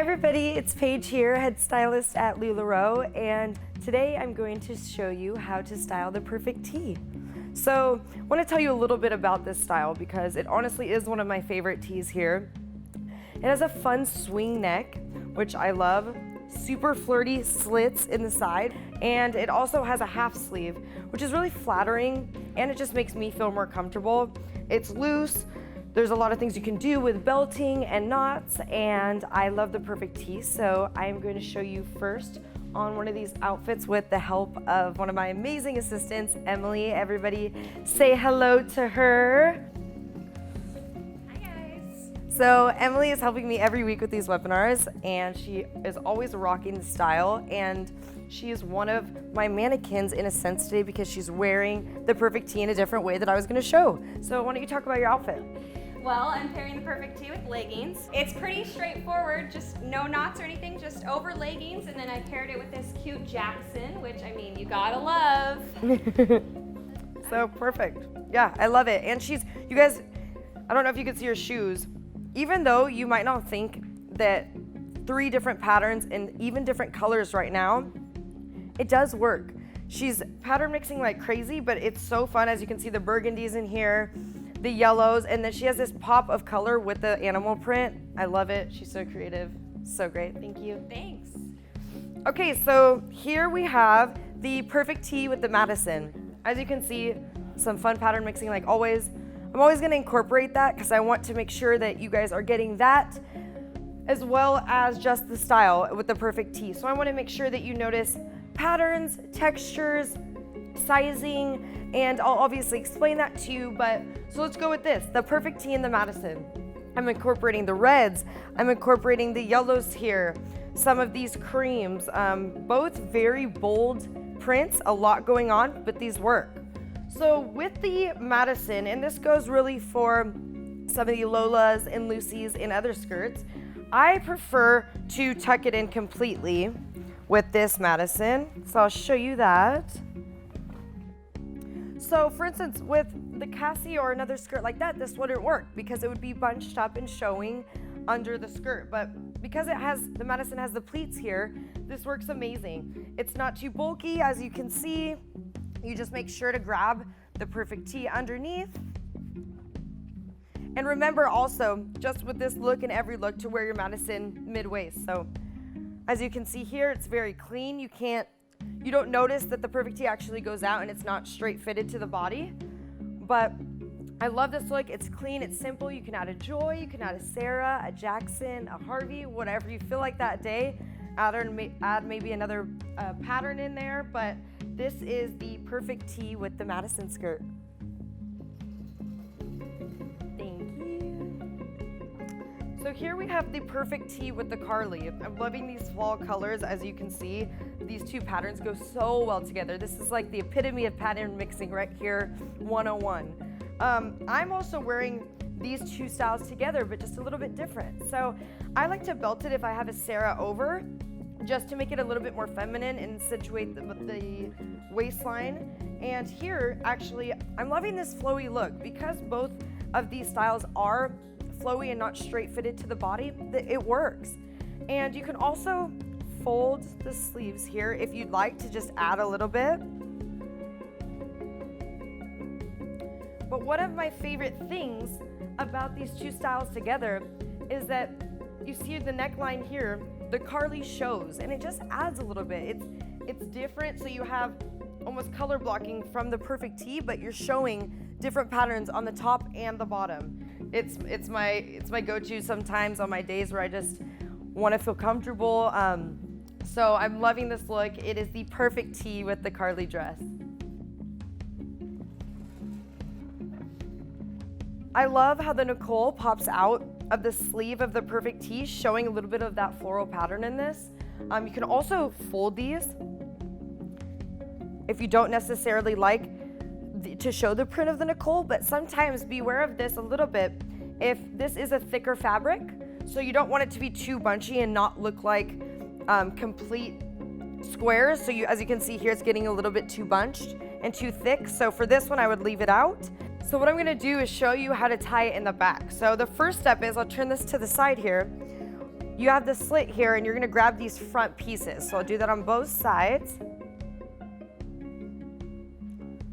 Hi everybody, it's Paige here, head stylist at LuLaRoe, and today I'm going to show you how to style the Perfect T. So I want to tell you a little bit about this style because it honestly is one of my favorite tees here. It has a fun swing neck, which I love, super flirty slits in the side, and it also has a half sleeve, which is really flattering, and it just makes me feel more comfortable. It's loose. There's a lot of things you can do with belting and knots, and I love the Perfect T, so I'm going to show you first on one of these outfits with the help of one of my amazing assistants, Emily. Everybody say hello to her. Hi guys. So Emily is helping me every week with these webinars, and she is always rocking the style, and she is one of my mannequins in a sense today because she's wearing the Perfect T in a different way that I was going to show. So why don't you talk about your outfit? Well, I'm pairing the Perfect T with leggings. It's pretty straightforward, just no knots or anything, just over leggings, and then I paired it with this cute Jackson, which I mean, you gotta love. So perfect. Yeah, I love it. And you guys, I don't know if you can see her shoes. Even though you might not think that 3 different patterns and even different colors right now, it does work. She's pattern mixing like crazy, but it's so fun. As you can see, the burgundies in here, the yellows, and then she has this pop of color with the animal print. I love it. She's so creative. So great. Thank you. Thanks. Okay, so here we have the Perfect T with the Madison. As you can see, some fun pattern mixing like always. I'm always going to incorporate that because I want to make sure that you guys are getting that as well as just the style with the Perfect T. So I want to make sure that you notice patterns, textures, sizing, and I'll obviously explain that to you, but so let's go with this, the Perfect T and the Madison. I'm incorporating the reds, I'm incorporating the yellows here, some of these creams, both very bold prints, a lot going on, but these work. So with the Madison, and this goes really for some of the Lolas and Lucy's and other skirts, I prefer to tuck it in completely with this Madison, so I'll show you that. So for instance, with the Cassie or another skirt like that, this wouldn't work because it would be bunched up and showing under the skirt. But because the Madison has the pleats here, this works amazing. It's not too bulky, as you can see. You just make sure to grab the Perfect T underneath. And remember also, just with this look and every look, to wear your Madison mid-waist. So as you can see here, it's very clean. You don't notice that the Perfect T actually goes out and it's not straight fitted to the body. But I love this look. It's clean, it's simple. You can add a Joy, you can add a Sarah, a Jackson, a Harvey, whatever you feel like that day. Add maybe another pattern in there, but this is the Perfect T with the Madison skirt. So here we have the Perfect T with the Carly. I'm loving these fall colors. As you can see, these two patterns go so well together. This is like the epitome of pattern mixing right here, 101. I'm also wearing these two styles together, but just a little bit different. So I like to belt it if I have a Sarah over, just to make it a little bit more feminine and situate the waistline. And here, actually, I'm loving this flowy look because both of these styles are flowy and not straight fitted to the body, it works. And you can also fold the sleeves here if you'd like to just add a little bit. But one of my favorite things about these two styles together is that you see the neckline here, the Carly shows, and it just adds a little bit. It's different, so you have almost color blocking from the Perfect T, but you're showing different patterns on the top and the bottom. It's my go-to sometimes on my days where I just want to feel comfortable. So I'm loving this look. It is the Perfect T with the Carly dress. I love how the Nicole pops out of the sleeve of the Perfect T, showing a little bit of that floral pattern in this. You can also fold these if you don't necessarily like to show the print of the Nicole, but sometimes beware of this a little bit if this is a thicker fabric, so you don't want it to be too bunchy and not look like complete squares. So as you can see here, it's getting a little bit too bunched and too thick. So for this one, I would leave it out. So what I'm gonna do is show you how to tie it in the back. So the first step is, I'll turn this to the side here. you have the slit here and you're gonna grab these front pieces. So I'll do that on both sides.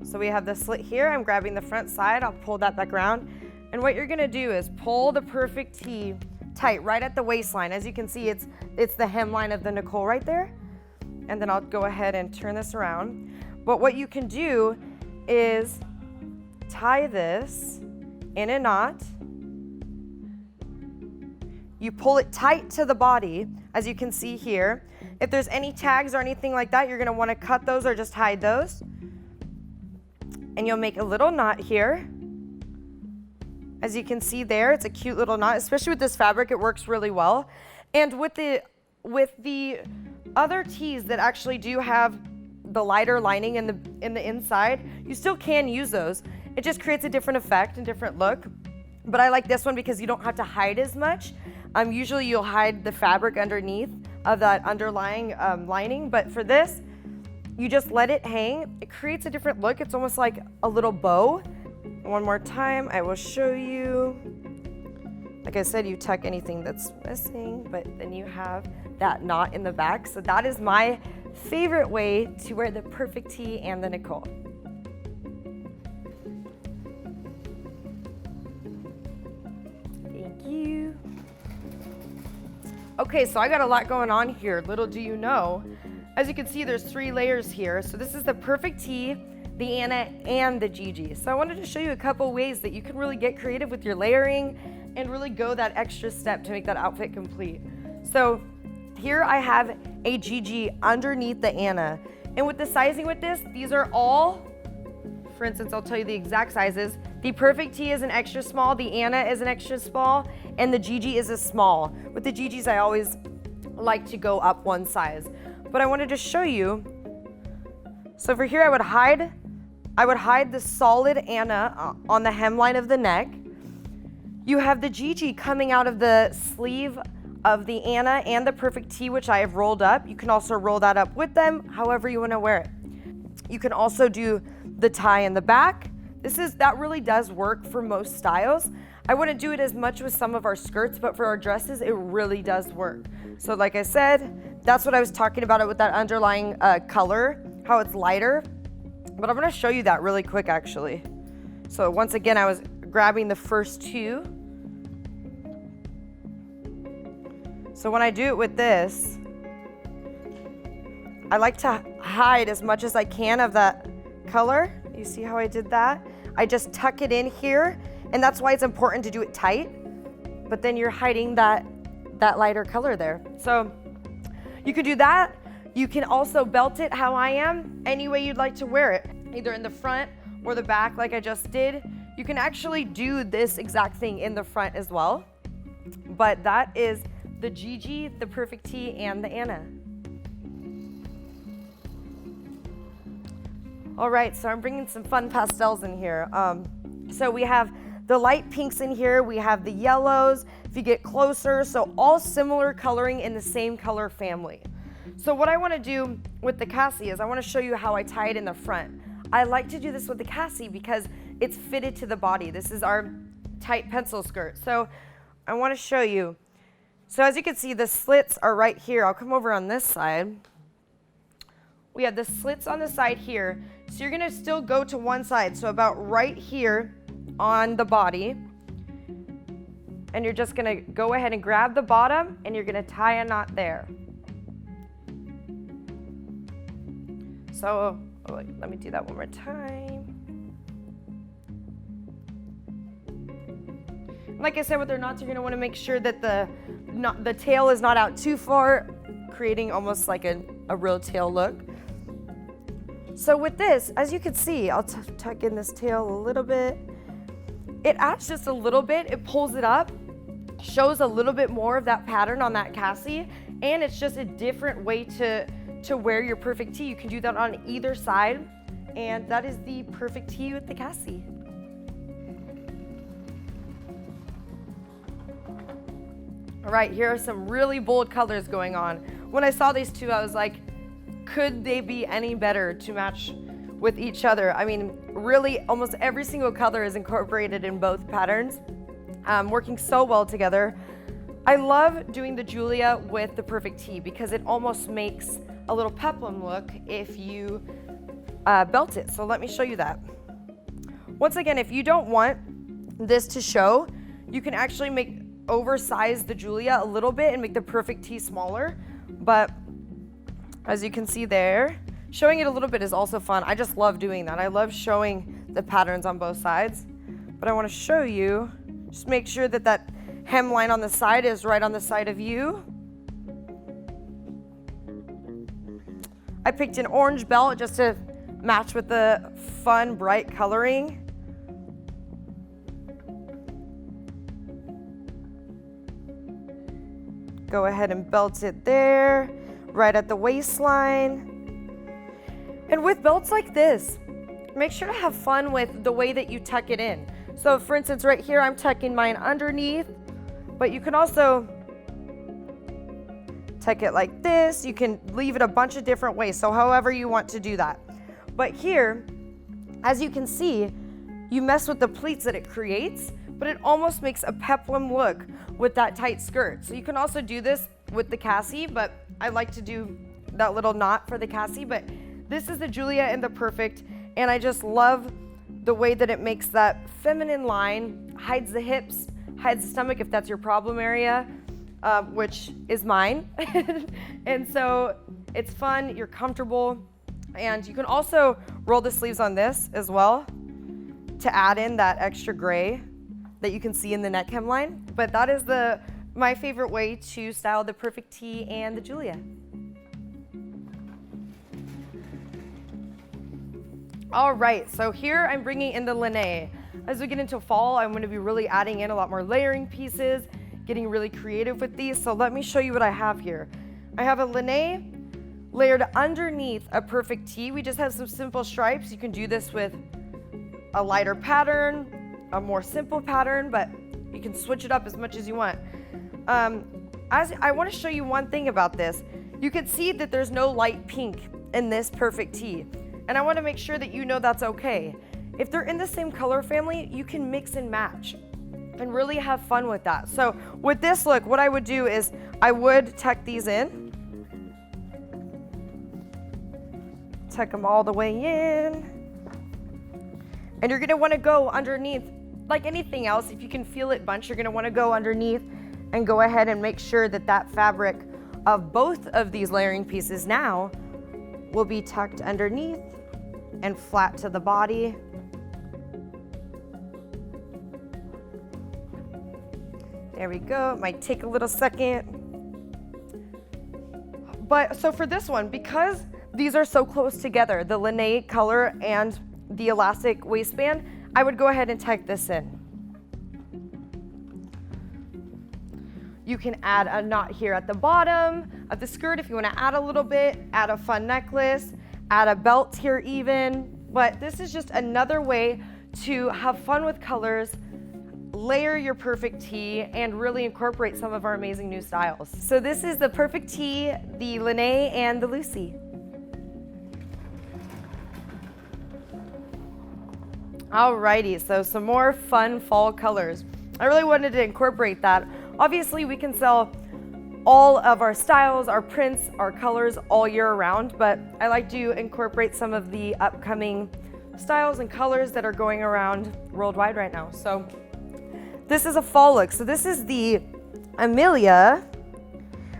So we have the slit here, I'm grabbing the front side, I'll pull that back around. And what you're gonna do is pull the Perfect T tight right at the waistline. As you can see, it's the hemline of the Nicole right there. And then I'll go ahead and turn this around. But what you can do is tie this in a knot. You pull it tight to the body, as you can see here. If there's any tags or anything like that, you're gonna wanna cut those or just hide those. And you'll make a little knot here. As you can see there, it's a cute little knot, especially with this fabric, it works really well. And with the other tees that actually do have the lighter lining in the inside, you still can use those. It just creates a different effect and different look. But I like this one because you don't have to hide as much. Usually you'll hide the fabric underneath of that underlying lining, but for this, you just let it hang. It creates a different look. It's almost like a little bow. One more time, I will show you. Like I said, you tuck anything that's missing, but then you have that knot in the back. So that is my favorite way to wear the Perfect T and the Nicole. Thank you. Okay, so I got a lot going on here. Little do you know, as you can see, there's 3 layers here. So this is the Perfect T, the Anna, and the Gigi. So I wanted to show you a couple ways that you can really get creative with your layering and really go that extra step to make that outfit complete. So here I have a Gigi underneath the Anna. And with the sizing with this, these are all, for instance, I'll tell you the exact sizes. The Perfect T is an extra small, the Anna is an extra small, and the Gigi is a small. With the Gigis, I always like to go up one size. But I wanted to show you, so for here I would hide the solid Anna on the hemline of the neck. You have the Gigi coming out of the sleeve of the Anna and the Perfect T, which I have rolled up. You can also roll that up with them, however you want to wear it. You can also do the tie in the back. That really does work for most styles. I wouldn't do it as much with some of our skirts, but for our dresses, it really does work. So like I said, that's what I was talking about it with that underlying color, how it's lighter. But I'm gonna show you that really quick actually. So once again, I was grabbing the first 2. So when I do it with this, I like to hide as much as I can of that color. You see how I did that? I just tuck it in here, and that's why it's important to do it tight, but then you're hiding that lighter color there. So you could do that. You can also belt it how I am, any way you'd like to wear it, either in the front or the back like I just did. You can actually do this exact thing in the front as well, but that is the Gigi, the Perfect T, and the Anna. All right, so I'm bringing some fun pastels in here. So we have the light pinks in here, we have the yellows, if you get closer, so all similar coloring in the same color family. So what I wanna do with the Cassie is I wanna show you how I tie it in the front. I like to do this with the Cassie because it's fitted to the body. This is our tight pencil skirt. So I wanna show you. So as you can see, the slits are right here. I'll come over on this side. We have the slits on the side here. So you're gonna still go to one side, so about right here on the body. And you're just gonna go ahead and grab the bottom and you're gonna tie a knot there. So, let me do that one more time. Like I said, with their knots, you're gonna wanna make sure that the tail is not out too far, creating almost like a real tail look. So with this, as you can see, I'll tuck in this tail a little bit. It adds just a little bit, it pulls it up, shows a little bit more of that pattern on that Cassie, and it's just a different way to wear your Perfect T. You can do that on either side, and that is the Perfect T with the Cassie. All right, here are some really bold colors going on. When I saw these two, I was like, could they be any better to match with each other? I mean, really, almost every single color is incorporated in both patterns, working so well together. I love doing the Julia with the Perfect T because it almost makes a little peplum look if you belt it. So let me show you that. Once again, if you don't want this to show, you can actually oversize the Julia a little bit and make the Perfect T smaller. But as you can see there, showing it a little bit is also fun. I just love doing that. I love showing the patterns on both sides. But I want to show you, just make sure that that hemline on the side is right on the side of you. I picked an orange belt just to match with the fun, bright coloring. Go ahead and belt it there, right at the waistline. And with belts like this, make sure to have fun with the way that you tuck it in. So for instance, right here, I'm tucking mine underneath, but you can also tuck it like this. You can leave it a bunch of different ways, so however you want to do that. But here, as you can see, you mess with the pleats that it creates, but it almost makes a peplum look with that tight skirt. So you can also do this with the Cassie, but I like to do that little knot for the Cassie, but this is the Julia in the Perfect, and I just love the way that it makes that feminine line, hides the hips, hides the stomach if that's your problem area, which is mine. And so it's fun, you're comfortable, and you can also roll the sleeves on this as well to add in that extra gray that you can see in the neck hemline. But that is my favorite way to style the Perfect T and the Julia. All right, so here I'm bringing in the Lene. As we get into fall, I'm going to be really adding in a lot more layering pieces, getting really creative with these. So let me show you what I have here. I have a Lene layered underneath a Perfect T. We just have some simple stripes. You can do this with a lighter pattern, a more simple pattern, but you can switch it up as much as you want. As I want to show you one thing about this. You can see that there's no light pink in this Perfect T. And I want to make sure that you know that's okay. If they're in the same color family, you can mix and match and really have fun with that. So with this look, what I would do is I would tuck these in. Tuck them all the way in. And you're going to want to go underneath, like anything else, if you can feel it bunch, you're going to want to go underneath and go ahead and make sure that that fabric of both of these layering pieces now will be tucked underneath and flat to the body. There we go. It might take a little second. But so for this one, because these are so close together, the Lene color and the elastic waistband, I would go ahead and tuck this in. You can add a knot here at the bottom of the skirt if you want to add a little bit, add a fun necklace, add a belt here even. But this is just another way to have fun with colors, layer your Perfect T, and really incorporate some of our amazing new styles. So this is the Perfect T, the Lene, and the Lucy. Alrighty, so some more fun fall colors. I really wanted to incorporate that. Obviously, we can sell all of our styles, our prints, our colors all year round, but I like to incorporate some of the upcoming styles and colors that are going around worldwide right now. So this is a fall look. So this is the Amelia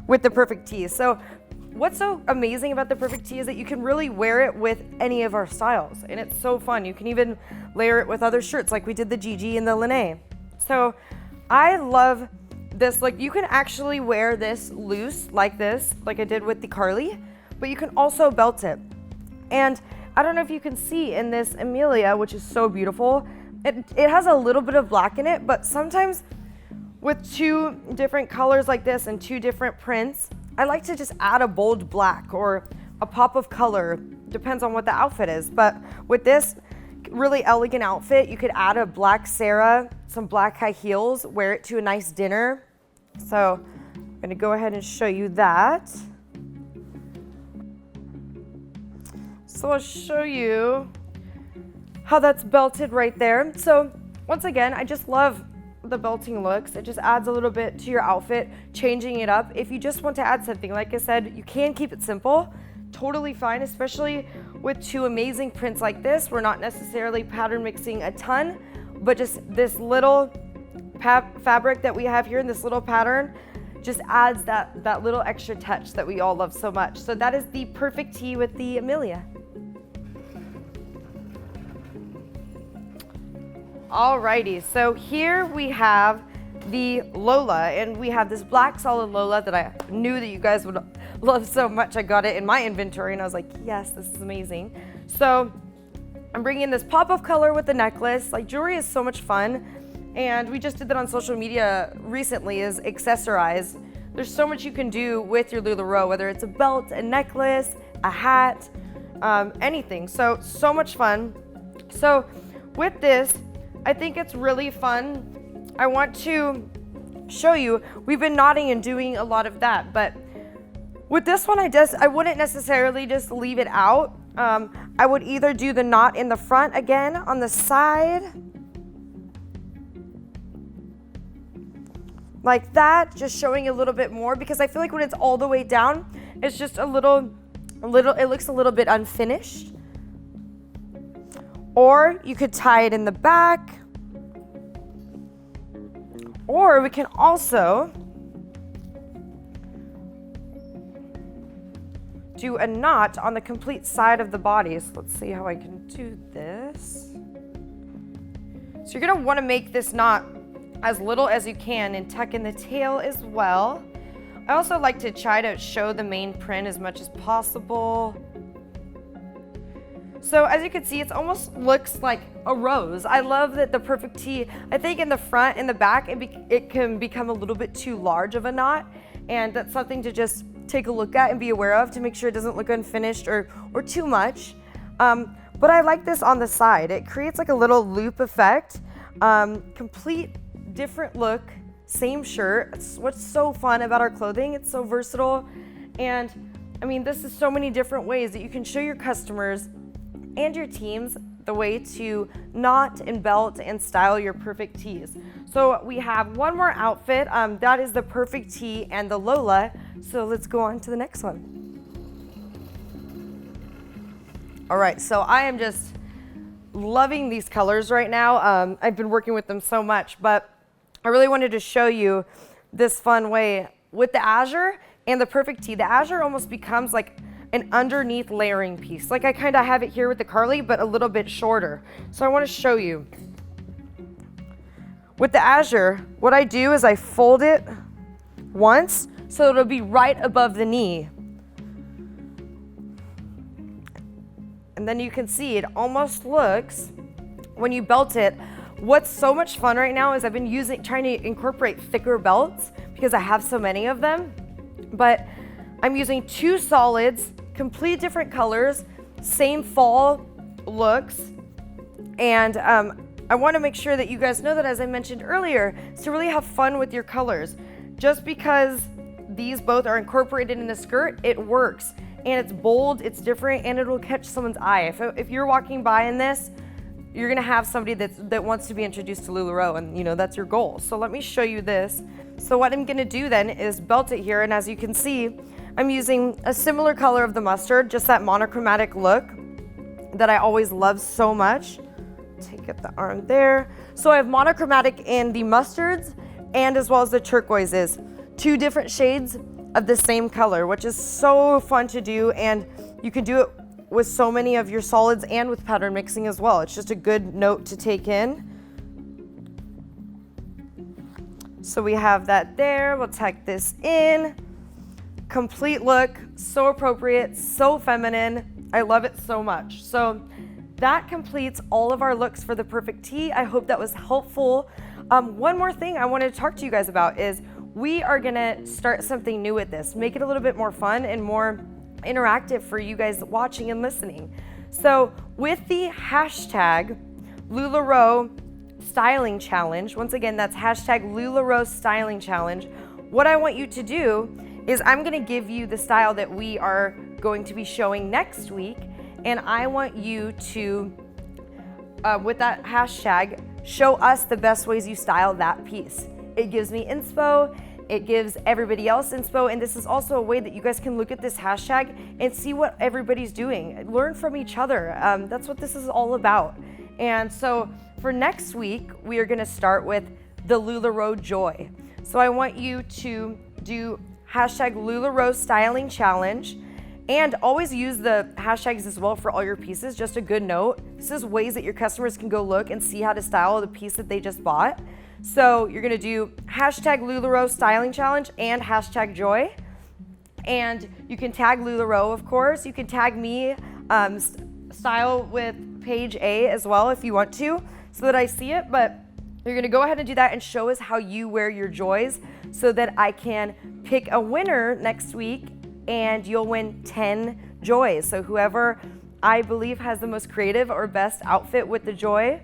with the Perfect T. So what's so amazing about the Perfect T is that you can really wear it with any of our styles, and it's so fun. You can even layer it with other shirts like we did the Gigi and the Lene. So I love this. Like, you can actually wear this loose like this, like I did with the Carly, but you can also belt it. And I don't know if you can see in this Amelia, which is so beautiful, it has a little bit of black in it, but sometimes with two different colors like this and two different prints, I like to just add a bold black or a pop of color, depends on what the outfit is. But with this really elegant outfit, you could add a black Sarah, some black high heels, wear it to a nice dinner. So I'm gonna go ahead and show you that. So I'll show you how that's belted right there. So once again, I just love the belting looks. It just adds a little bit to your outfit, changing it up. If you just want to add something, like I said, you can keep it simple, totally fine, especially with two amazing prints like this. We're not necessarily pattern mixing a ton, but just this little fabric that we have here in this little pattern just adds that little extra touch that we all love so much. So that is the Perfect T with the Amelia. Alrighty, so here we have the Lola, and we have this black solid Lola that I knew that you guys would love so much. I got it in my inventory and I was like, yes, this is amazing. So I'm bringing in this pop of color with the necklace. Like, jewelry is so much fun, and we just did that on social media recently, is accessorize. There's so much you can do with your LuLaRoe, whether it's a belt, a necklace, a hat, anything. So much fun. So with this, I think it's really fun. I want to show you, we've been knotting and doing a lot of that, but with this one, I wouldn't necessarily just leave it out. I would either do the knot in the front again on the side, like that, just showing a little bit more, because I feel like when it's all the way down, it's just it looks a little bit unfinished. Or you could tie it in the back, or we can also do a knot on the complete side of the body. So let's see how I can do this. So you're gonna wanna make this knot as little as you can and tuck in the tail as well. I also like to try to show the main print as much as possible. So as you can see, it almost looks like a rose. I love that the Perfect T, I think in the front and the back, it can become a little bit too large of a knot, and that's something to just take a look at and be aware of to make sure it doesn't look unfinished or too much. But I like this on the side. It creates like a little loop effect. Complete different look, same shirt. It's what's so fun about our clothing. It's so versatile. And I mean, this is so many different ways that you can show your customers and your teams the way to knot and belt and style your Perfect Tees. So we have one more outfit. That is the Perfect T and the Lola. So let's go on to the next one. All right, so I am just loving these colors right now. I've been working with them so much, but I really wanted to show you this fun way with the azure and the Perfect T. The azure almost becomes like an underneath layering piece. Like I kind of have it here with the Carly, but a little bit shorter. So I want to show you. With the azure, what I do is I fold it once so it'll be right above the knee. And then you can see it almost looks, when you belt it, what's so much fun right now is I've been trying to incorporate thicker belts because I have so many of them, but I'm using two solids, complete different colors, same fall looks, and I want to make sure that you guys know that, as I mentioned earlier, is to really have fun with your colors. Just because these both are incorporated in the skirt, it works, and it's bold, it's different, and it'll catch someone's eye. If you're walking by in this, you're gonna have somebody that wants to be introduced to LuLaRoe, and you know that's your goal. So let me show you this. So what I'm gonna do then is belt it here, and as you can see, I'm using a similar color of the mustard, just that monochromatic look that I always love so much. Take it the arm there. So I have monochromatic in the mustards and as well as the turquoises. Two different shades of the same color, which is so fun to do, and you can do it with so many of your solids and with pattern mixing as well. It's just a good note to take in. So we have that there. We'll tuck this in. Complete look, so appropriate, so feminine. I love it so much. So that completes all of our looks for the Perfect T. I hope that was helpful. One more thing I wanted to talk to you guys about is we are gonna start something new with this, make it a little bit more fun and more interactive for you guys watching and listening. So with the hashtag LuLaRoe Styling Challenge, once again, that's hashtag LuLaRoe Styling Challenge, what I want you to do is I'm gonna give you the style that we are going to be showing next week, and I want you to, with that hashtag, show us the best ways you style that piece. It gives me inspo, it gives everybody else inspo, and this is also a way that you guys can look at this hashtag and see what everybody's doing. Learn from each other. That's what this is all about. And so for next week, we are gonna start with the LuLaRoe Joy. So I want you to do hashtag LuLaRoe Styling Challenge, and always use the hashtags as well for all your pieces. Just a good note. This is ways that your customers can go look and see how to style the piece that they just bought. So you're gonna do hashtag LuLaRoe Styling Challenge and hashtag Joy. And you can tag LuLaRoe, of course. You can tag me, style with page A as well if you want to, so that I see it. But you're gonna go ahead and do that and show us how you wear your joys so that I can pick a winner next week, and you'll win 10 joys. So whoever I believe has the most creative or best outfit with the joy,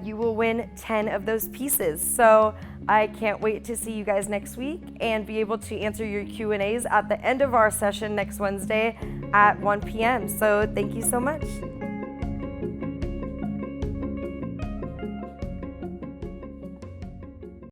you will win 10 of those pieces. So I can't wait to see you guys next week and be able to answer your Q&As at the end of our session next Wednesday at 1 p.m. So thank you so much.